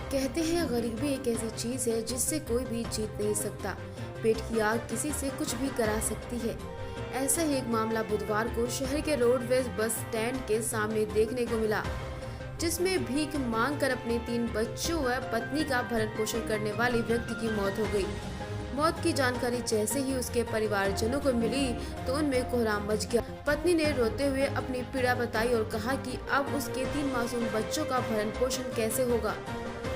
कहते हैं गरीबी एक ऐसी चीज है जिससे कोई भी जीत नहीं सकता। पेट की आग किसी से कुछ भी करा सकती है। ऐसा ही एक मामला बुधवार को शहर के रोडवेज बस स्टैंड के सामने देखने को मिला, जिसमें भीख मांगकर अपने 3 बच्चों व पत्नी का भरण पोषण करने वाले व्यक्ति की मौत हो गई। मौत की जानकारी जैसे ही उसके परिवारजनों को मिली तो उनमें कोहराम मच गया। पत्नी ने रोते हुए अपनी पीड़ा बताई और कहा कि अब उसके 3 मासूम बच्चों का भरण पोषण कैसे होगा।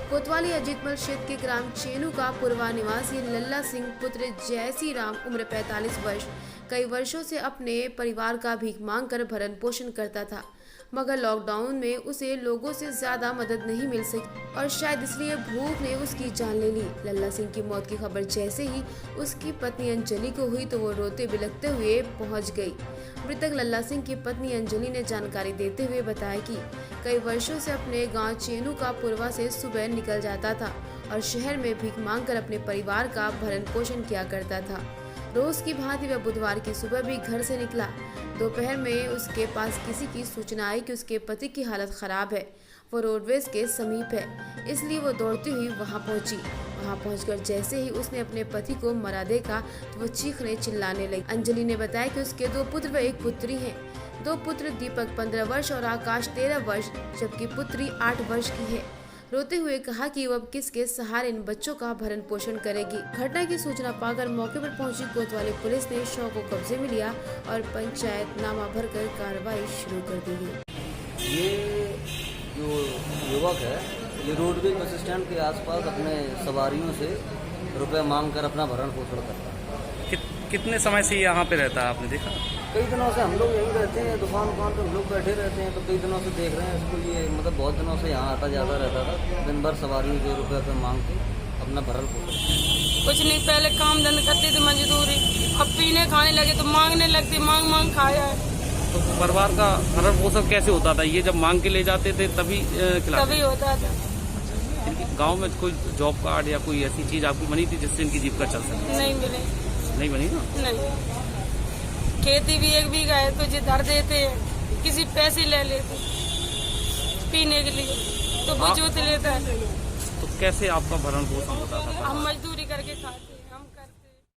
कोतवाली अजीतमल क्षेत्र के ग्राम चेनू का पूर्वा निवासी लल्ला सिंह पुत्र जयसी राम उम्र 45 वर्ष कई वर्षों से अपने परिवार का भीख मांगकर भरण पोषण करता था, मगर लॉकडाउन में उसे लोगों से ज्यादा मदद नहीं मिल सकी और शायद इसलिए भूख ने उसकी जान ले ली। लल्ला सिंह की मौत की खबर जैसे ही उसकी पत्नी अंजलि को हुई तो वो रोते बिलखते हुए पहुंच गई। मृतक लल्ला सिंह की पत्नी अंजलि ने जानकारी देते हुए बताया कि कई वर्षों से अपने गांव चेनू का पूर्वा से सुबह निकल जाता था और शहर में भीख मांगकर अपने परिवार का भरण पोषण किया करता था। रोज की भांति वह बुधवार की सुबह भी घर से निकला। दोपहर में उसके पास किसी की सूचना आई कि उसके पति की हालत खराब है, वो रोडवेज के समीप है, इसलिए वो दौड़ती हुई वहां पहुंची। वहां पहुंचकर जैसे ही उसने अपने पति को मरा देखा तो वो चीखने चिल्लाने लगी। अंजलि ने बताया कि उसके 2 पुत्र व 1 पुत्री हैं। 2 पुत्र दीपक 15 वर्ष और आकाश 13 वर्ष जबकि पुत्री 8 वर्ष की है। रोते हुए कहा कि वो अब किसके सहारे इन बच्चों का भरण पोषण करेगी। घटना की सूचना पाकर मौके पर पहुंची कोतवाली पुलिस ने शव को कब्जे में लिया और पंचायतनामा भरकर कार्रवाई शुरू कर दी है। ये जो युवक है ये रोडवेज बस स्टैंड के आसपास अपने सवारियों से रुपए मांग कर अपना भरण पोषण करता है। कितने समय से यहाँ पे रहता है, आपने देखा? कई दिनों से हम लोग यहीं रहते हैं, दुकान पे हम लोग बैठे रहते हैं, तो कई दिनों से देख रहे हैं इसको। ये मतलब बहुत दिनों से यहाँ आता जाता रहता था, दिन भर सवारियों के रुपये पे मांग के अपना भरण पोषण। कुछ नहीं, पहले काम धंधा करती थी मजदूरी, अब पीने खाने लगे तो मांगने लगती, मांग खाया है। तो परिवार का भरण पोषण कैसे होता था? ये जब मांग के ले जाते थे तभी तभी होता था। गांव में कोई जॉब कार्ड या कोई ऐसी चीज आपको बनी थी जिससे इनकी जीविका चल सके? नहीं मिले। नहीं बनी ना? नहीं, खेती भी 1 बीघा है तो धर देते हैं, किसी पैसे ले लेते पीने के लिए तो वो जोत लेता है। तो कैसे आपका भरण पोषण होता था? हम मजदूरी करके खाते।